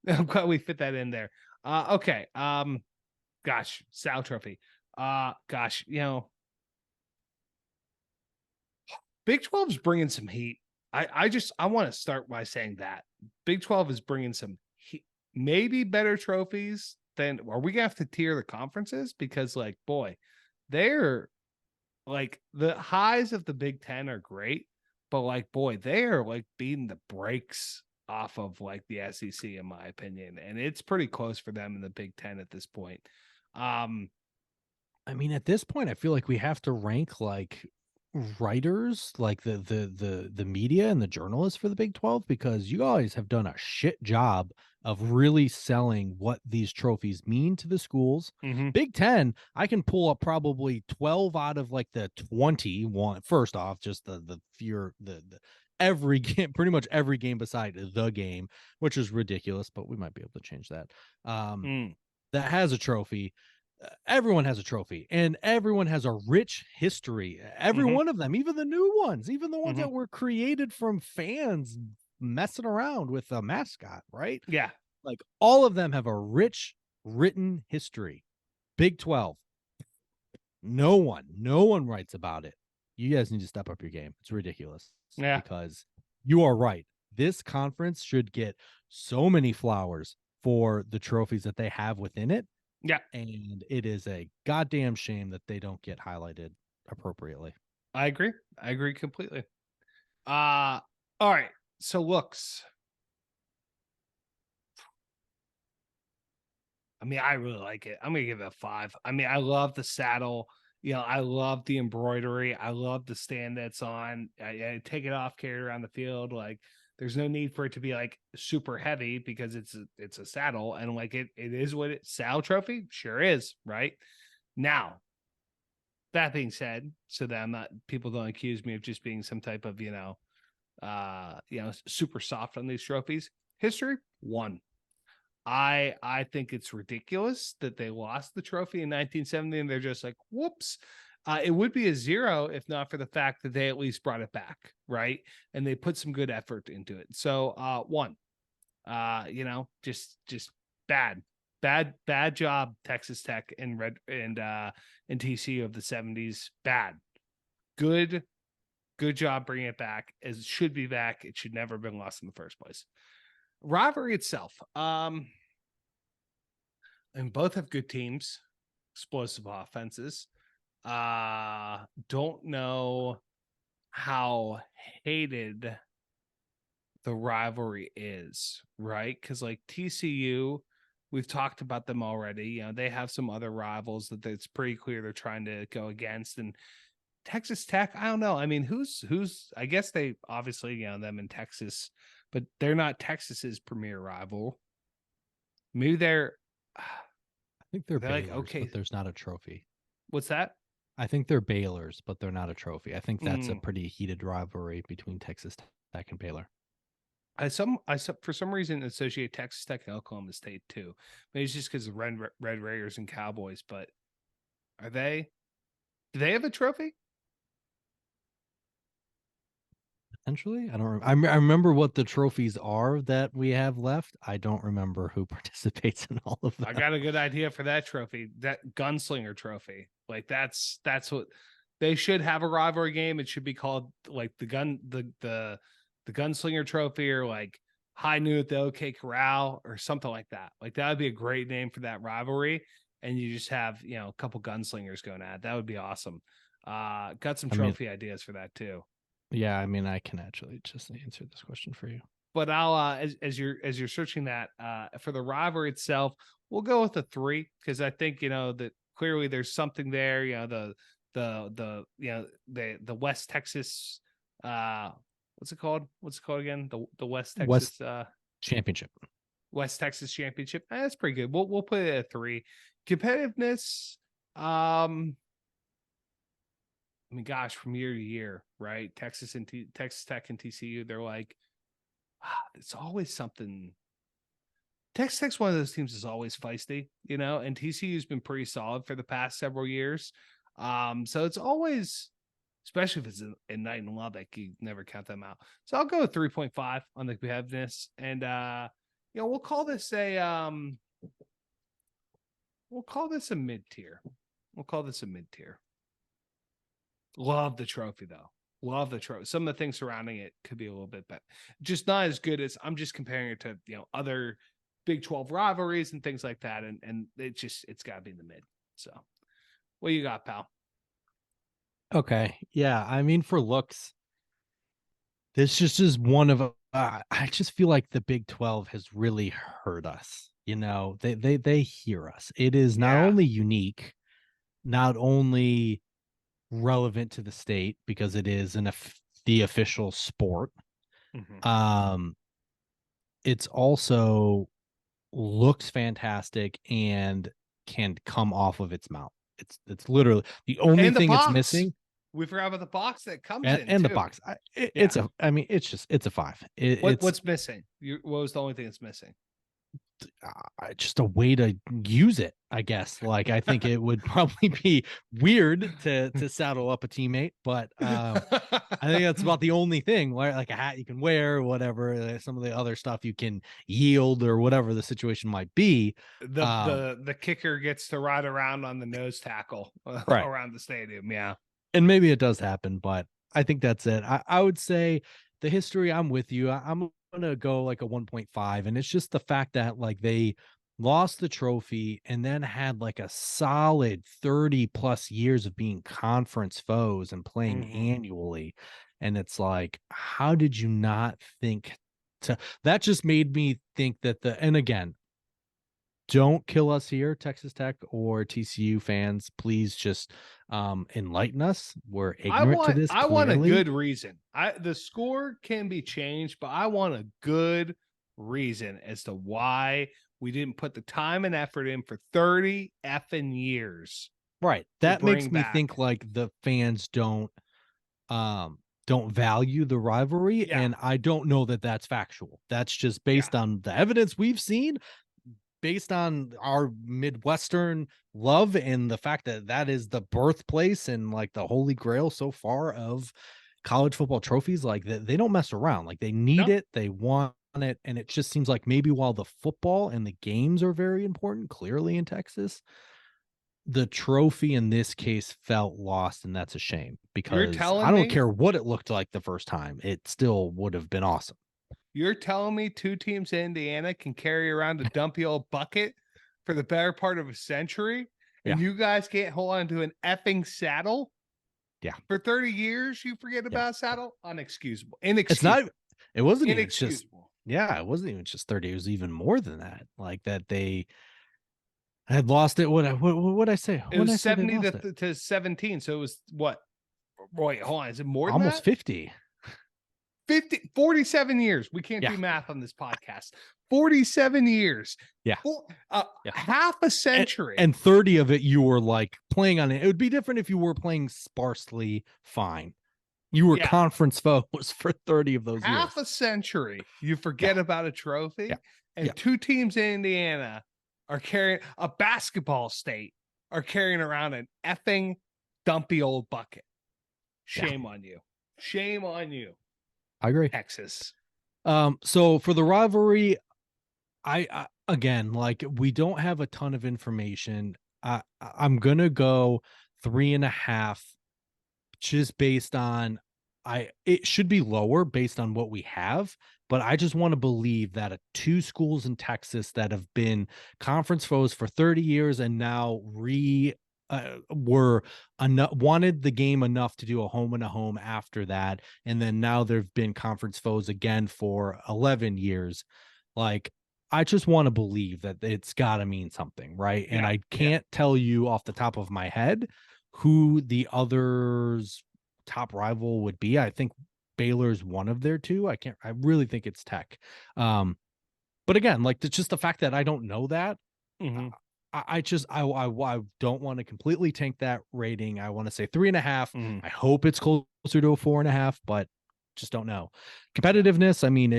I'm glad we fit that in there. Okay. Gosh, Sal Trophy. Big 12 is bringing some heat. I want to start by saying that Big 12 is bringing some heat, maybe better trophies than. Are we gonna have to tier the conferences? Because they're like the highs of the Big 10 are great, but they are beating the brakes off of the SEC in my opinion, and it's pretty close for them in the Big 10 at this point. I mean, at this point, I feel like we have to rank writers, the media and the journalists for the Big 12, because you guys have done a shit job of really selling what these trophies mean to the schools. Mm-hmm. Big 10, I can pull up probably 12 out of the 21. First off, just the every game, pretty much every game beside the game, which is ridiculous, but we might be able to change that. That has a trophy. Everyone has a trophy, and everyone has a rich history. Every one of them, even the new ones, even the ones that were created from fans messing around with a mascot, right? Yeah. All of them have a rich written history. Big 12. No one writes about it. You guys need to step up your game. It's ridiculous. Yeah. Because You are right. This conference should get so many flowers for the trophies that they have within it. Yeah, And it is a goddamn shame that they don't get highlighted appropriately. I agree. I agree completely. All right. So looks. I mean, I really like it. I'm gonna give it a 5. I mean, I love the saddle. I love the embroidery. I love the stand that's on. I take it off, carry it around the field. Like, there's no need for it to be like super heavy because it's a saddle, and like it is what it saddle trophy sure is, right? Now, that being said, so that I'm not people don't accuse me of just being some type of super soft on these trophies. History 1. I think it's ridiculous that they lost the trophy in 1970 and they're just like, whoops. It would be a 0 if not for the fact that they at least brought it back, right? And they put some good effort into it. So 1, just bad, bad job, Texas Tech and TCU of the 70s. Bad. Good, good job bringing it back. As it should be back. It should never have been lost in the first place. Rivalry itself. And both have good teams, explosive offenses. Don't know how hated the rivalry is, right? Because like TCU, we've talked about them already. They have some other rivals that it's pretty clear they're trying to go against. And Texas Tech, I don't know. I mean, who's I guess they obviously, them in Texas, but they're not Texas's premier rival. Maybe they're I think they're like, Baylor's, okay, but there's not a trophy. what's that? I think they're Baylor's, but they're not a trophy. I think that's a Mm. pretty heated rivalry between Texas Tech and Baylor. I for some reason associate Texas Tech and Oklahoma State too. Maybe it's just because of Red Raiders and Cowboys. But are they? Do they have a trophy? Potentially, I don't. I remember what the trophies are that we have left. I don't remember who participates in all of I them. got a good idea for that trophy. That gunslinger trophy. Like that's what they should have a rivalry game. It should be called like the gunslinger trophy or like high noon at the OK Corral or something like that. Like that would be a great name for that rivalry. And you just have a couple gunslingers going at it. That would be awesome. Got some I mean, trophy ideas for that too. yeah, I mean, I can actually just answer this question for you. But I'll as you're searching that for the rivalry itself, we'll go with a 3 because I think that clearly there's something there. The West Texas what's it called? What's it called again? The West West Texas Championship. West Texas Championship. That's pretty good. We'll put it at 3. Competitiveness. I mean, gosh, from year to year, right? Texas Tech and TCU, they're like, it's always something. Texas Tech's one of those teams that's always feisty, and TCU's been pretty solid for the past several years. So it's always, especially if it's in Night and Lubbock, you never count them out. So I'll go with 3.5 on the competitiveness, and we'll call this a mid tier. We'll call this a mid tier. Love the trophy though. Love the trophy. Some of the things surrounding it could be a little bit better. Just not as good as I'm just comparing it to other Big 12 rivalries and things like that. And it's got to be in the mid. So, what you got, pal? Okay, yeah. I mean, for looks, this just is one of. I just feel like the Big 12 has really hurt us. They hear us. It is not Yeah. only unique, not only relevant to the state because it is the official sport. Mm-hmm. It's also looks fantastic and can come off of its mount. It's literally the only And the thing it's box. missing. We forgot about the box that comes And too. the box. It's a 5. What's missing? What was the only thing that's missing? Just a way to use it, I guess. Like, I think it would probably be weird to saddle up a teammate, but I think that's about the only thing, like a hat you can wear or whatever. Some of the other stuff you can yield or whatever the situation might be. The kicker gets to ride around on the nose tackle Right. around the stadium. Yeah. And maybe it does happen, but I think that's it. I would say the history, I'm with you. I'm gonna go like a 1.5, and it's just the fact that like they lost the trophy and then had like a solid 30 plus years of being conference foes and playing Mhm. annually. And it's like, how did you not think to that? Just made me think that and again, don't kill us here, Texas Tech or TCU fans. Please just enlighten us. We're ignorant to this I want a clearly. good reason. The score can be changed, but I want a good reason as to why we didn't put the time and effort in for 30 effing years Right. to That makes bring me back. think like the fans don't value the rivalry, Yeah, and I don't know that that's factual. That's just yeah. based on the evidence we've seen, based on our Midwestern love and the fact that that is the birthplace and like the holy grail so far of college football trophies. Like they don't mess around. Like they need No, it, they want it, and it just seems like maybe while the football and the games are very important, clearly in Texas, the trophy in this case felt lost, and that's a shame you're because I telling don't me care what it looked like the first time. It still would have been awesome. you're telling me two teams in Indiana can carry around a dumpy old bucket for the better part of a century, Yeah. and you guys can't hold on to an effing saddle Yeah. for 30 years? You forget Yeah. about saddle? Unexcusable. It's not, Inexcusable. it wasn't even just, Inexcusable. yeah, it wasn't even just 30. It was even more than that. Like that they had lost it. What I say? It When was I say they 70 lost it? to 17. So it was what? Wait, hold on. Is it more than Almost that? 50. 50, 47 years. We can't Yeah. do math on this podcast. 47 years. Yeah. Full, Yeah. half a And, century. and 30 of it you were like playing on it. It would be different if you were playing sparsely fine. You were Yeah. conference foes for 30 of those Half years. a century. You Yeah. forget about a Yeah. trophy, Yeah. and two teams in Indiana are carrying a basketball state, are carrying around an effing dumpy old bucket. Yeah. Shame on you. Shame on you, I agree. Texas. So for the rivalry, I again, like we don't have a ton of information. I'm gonna go 3.5, just based on it should be lower based on what we have, but I just want to believe that two schools in Texas that have been conference foes for 30 years and now were enough, wanted the game enough to do a home and a home after that, and then now they've been conference foes again for 11 years. Like I just want to believe that it's got to mean something, right? And Yeah. I Yeah. can't tell you off the top of my head who the others top rival would be. I think Baylor's one of their two. I really think it's Tech. But again, like it's just the fact that I don't know that. Mm-hmm. I don't want to completely tank that rating. I want to say 3.5. Mm-hmm. I hope it's closer to a 4.5, but just don't know. Yeah. Competitiveness, I mean,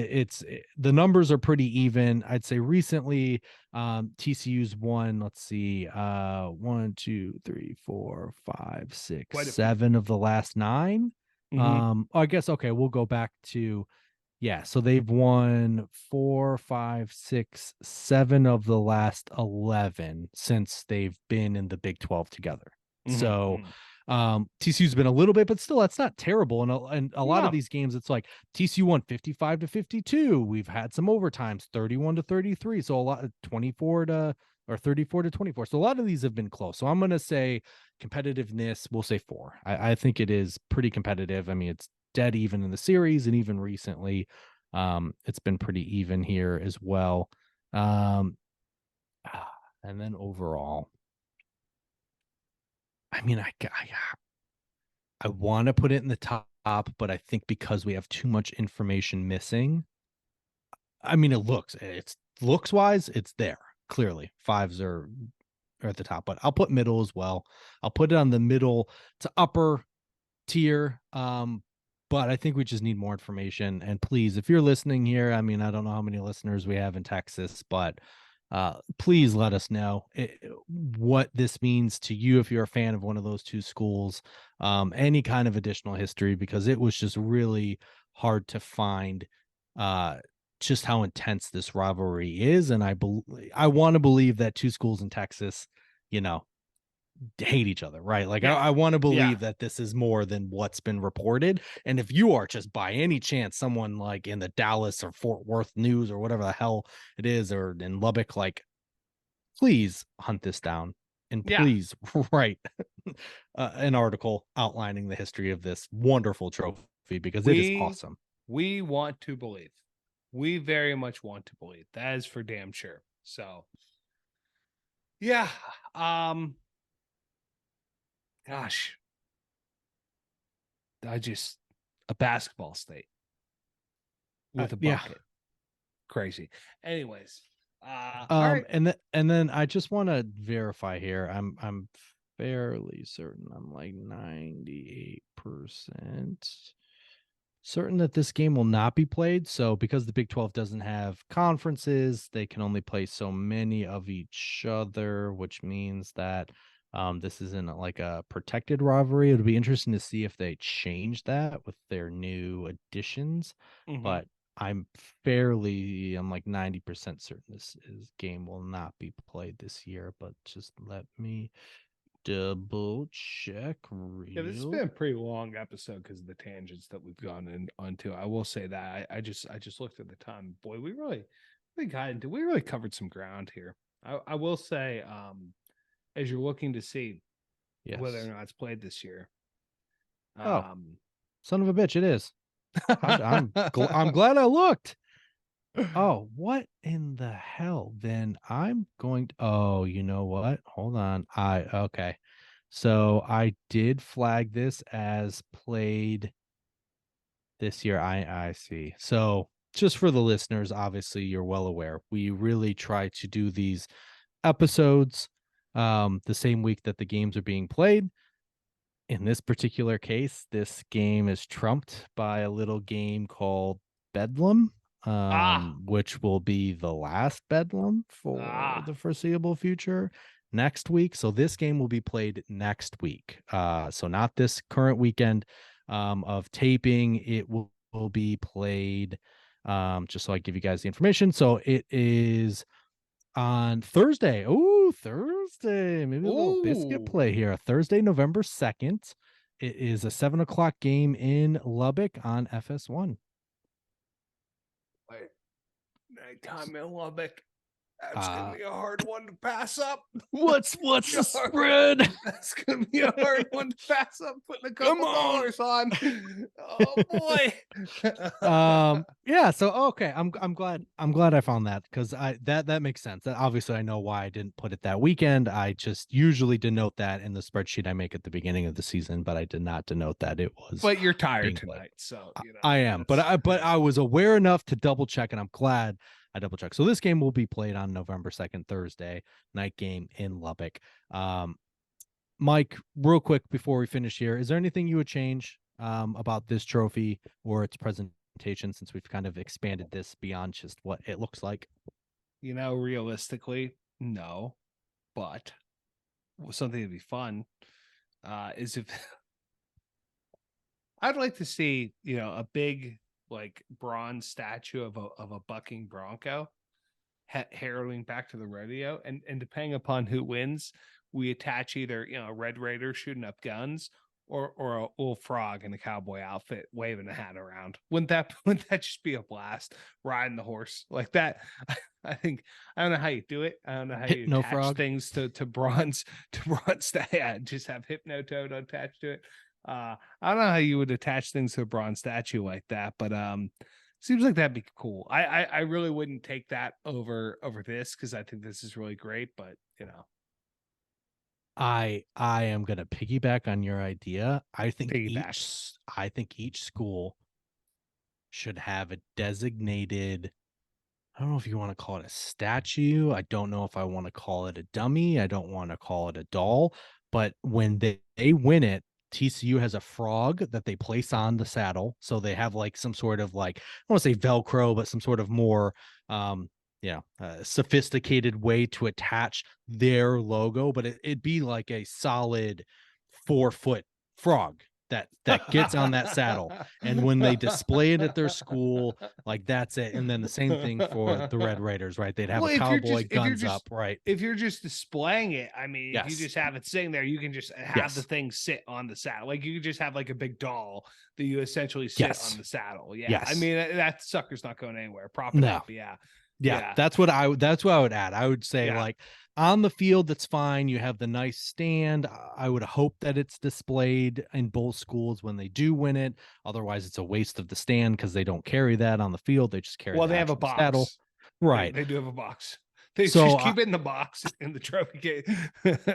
the numbers are pretty even. I'd say recently, TCU's won, let's see, 1, 2, 3, 4, 5, 6, Quite a few. 7 of the last 9. Mm-hmm. I guess okay, we'll go back to, yeah, so they've won 4, 5, 6, 7 of the last 11 since they've been in the Big 12 together. So Mm-hmm. TCU's been a little bit, but still that's not terrible. And a lot of No. these games, it's like TCU won 55 to 52. We've had some overtimes, 31 to 33. So a lot, 24 to or 34 to 24. So a lot of these have been close. So I'm gonna say competitiveness, we'll say 4. I think it is pretty competitive. I mean, it's dead even in the series, and even recently, it's been pretty even here as well. Um, and then overall, I mean, I want to put it in the top, but I think because we have too much information missing, I mean, it's looks wise, it's there clearly. Fives are at the top, but I'll put middle as well. I'll put it on the middle to upper tier. But I think we just need more information. And please, if you're listening here, I mean, I don't know how many listeners we have in Texas, but please let us know what this means to you if you're a fan of one of those two schools. Any kind of additional history, because it was just really hard to find just how intense this rivalry is. And I want to believe that two schools in Texas, you know, hate each other, right? Like Yeah. I want to Yeah. believe that this is more than what's been reported. And if you are just by any chance someone like in the Dallas or Fort Worth news or whatever the hell it is, or in Lubbock, like please hunt this down and Yeah. please write an article outlining the history of this wonderful trophy because it is We awesome. we want to believe. We very much want to believe. That is for damn sure. So yeah. Um gosh, I just a basketball state with a Yeah. bucket. Crazy. Anyways, all right. And then I just want to verify here. I'm fairly certain. I'm like 98% certain that this game will not be played. So because the Big 12 doesn't have conferences, they can only play so many of each other, which means that this isn't like a protected rivalry. It'll be interesting to see if they change that with their new additions. Mm-hmm. But I'm like 90% certain this game will not be played this year. But just let me double check Yeah, this has real. been a pretty long episode because of the tangents that we've gone in onto. I will say that I just looked at the time. Boy, we really covered some ground here. I will say, as you're looking to see whether or Yes. not it's played this year, Oh, um, son of a bitch! It is. I'm glad I looked. Oh, what in the hell? Then I'm going to, oh, you know what? Hold on. Okay. So I did flag this as played this year. I see. So just for the listeners, obviously you're well aware. We really try to do these episodes the same week that the games are being played. In this particular case, this game is trumped by a little game called Bedlam, ah which will be the last Bedlam for ah the foreseeable future next week. So this game will be played next week. So not this current weekend of taping. It will be played just so I give you guys the information. So it is on Thursday. Oh, Thursday. Maybe a little biscuit ooh play here. Thursday, November 2nd. It is a 7 o'clock game in Lubbock on FS1. wait nighttime in Lubbock. That's gonna Uh be a hard one to pass up. what's the spread? That's gonna be a hard one to pass up. Putting a Come couple on. dollars on. Oh boy. Yeah, so okay, I'm glad I found that because I that makes sense. That obviously I know why I didn't put it that weekend. I just usually denote that in the spreadsheet I make at the beginning of the season, but I did not denote that it was But you're tired being played. tonight, so you know I am, but that's I was aware enough to double check, and I'm glad I double checked. So this game will be played on November 2nd, Thursday night game in Lubbock. Mike, real quick before we finish here, is there anything you would change about this trophy or its presentation since we've kind of expanded this beyond just what it looks like? realistically, no. But something that'd be fun is if I'd like to see, a big like bronze statue of a bucking bronco heralding back to the rodeo, and depending upon who wins, we attach either a red raider shooting up guns or a little frog in a cowboy outfit waving a hat around. Wouldn't that just be a blast? Riding the horse like that. I think I don't know how you do it. I don't know how you No attach frog. things to bronze yeah, just have Hypnotoad attached to it. I don't know how you would attach things to a bronze statue like that, but seems like that'd be cool. I really wouldn't take that over this because I think this is really great, but I am gonna piggyback on your idea. piggyback. I think each school should have a designated, I don't know if you want to call it a statue. I don't know if I want to call it a dummy. I don't want to call it a doll. But when they win it, TCU has a frog that they place on the saddle. So they have like some sort of like, I don't want to say Velcro, but some sort of more sophisticated way to attach their logo. But it'd be like a solid 4-foot frog that gets on that saddle. And when they display it at their school, like that's it. And then the same thing for the Red Raiders, right? They'd have Well, a cowboy guns up, right? if you're just displaying it, I mean, if you Yes. just have it sitting there, you can just have the thing sit on the saddle. Like you could just have like a big doll that you essentially sit on the saddle. Yeah. Yes. I mean, that sucker's not going anywhere. Prop it No. up. Yeah. Yeah, that's what I would add. I would say like on the field, that's fine. You have the nice stand. I would hope that it's displayed in both schools when they do win it. Otherwise, it's a waste of the stand because they don't carry that on the field. They just carry. Well, they have a box. Saddle. Right. They do have a box. They just keep it in the box in the trophy case.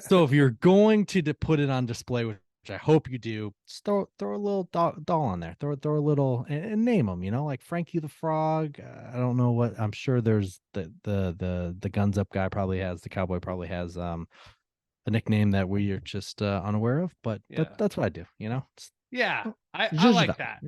So if you're going to put it on display, which I hope you do, just throw a little doll on there. Throw a little and name them. You know, like Frankie the Frog. I don't know what. I'm sure there's the guns up guy probably has, the cowboy probably has a nickname that we are just unaware of. But that's what I do. You know. I like that.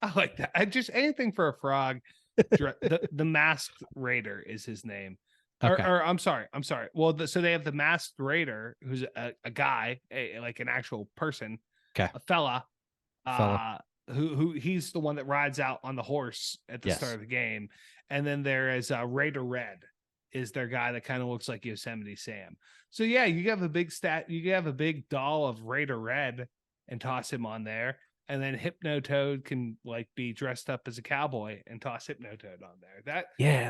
I like that. I just anything for a frog. The Masked Raider is his name. Okay. Or I'm sorry. Well, so they have the Masked Raider, who's a guy, like an actual person, a fella. Who he's the one that rides out on the horse at the start of the game. And then there is Raider Red is their guy that kind of looks like Yosemite Sam. So yeah, you have a big doll of Raider Red and toss him on there. And then Hypnotoad can like be dressed up as a cowboy and toss Hypnotoad on there.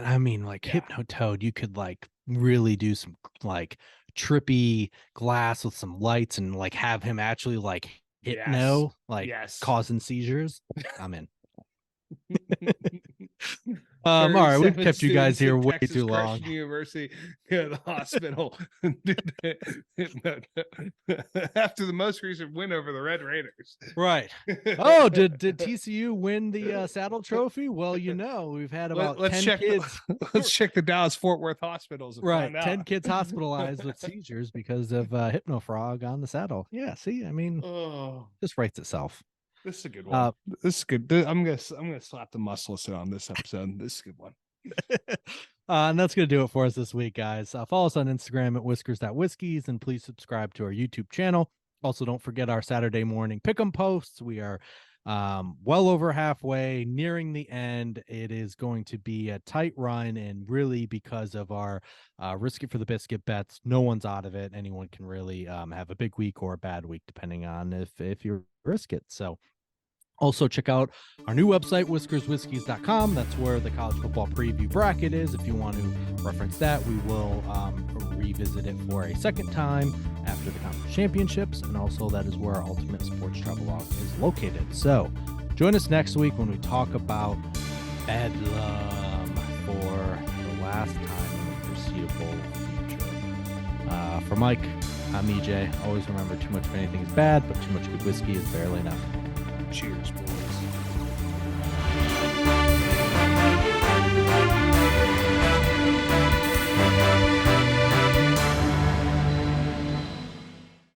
I mean, like Hypnotoad, you could like really do some like trippy glass with some lights and like have him actually like hypno, causing seizures. I'm in. All right, we've kept you guys here way too long. University, the hospital after the most recent win over the Red Raiders. Right. Oh, did TCU win the saddle trophy? Well, you know, we've had about 10 kids. Let's check the Dallas Fort Worth hospitals. Right, 10 kids hospitalized with seizures because of Hypno Frog on the saddle. Yeah, see, I mean, this writes itself. This is a good one. This is good. I'm gonna slap the muscle on this episode. This is a good one. And that's gonna do it for us this week, guys. Follow us on Instagram at whiskers.whiskeys, and please subscribe to our YouTube channel. Also, don't forget our Saturday morning pick'em posts. We are well over halfway, nearing the end. It is going to be a tight run, and really because of our risk it for the biscuit bets, no one's out of it. Anyone can really have a big week or a bad week depending on if you risk it. So also check out our new website, whiskerswhiskies.com. That's where the college football preview bracket is. If you want to reference that, we will revisit it for a second time after the conference championships. And also that is where our ultimate sports travel log is located. So join us next week when we talk about Bedlam for the last time in the foreseeable future. For Mike, I'm EJ. Always remember, too much of anything is bad, but too much good whiskey is barely enough. Cheers, boys.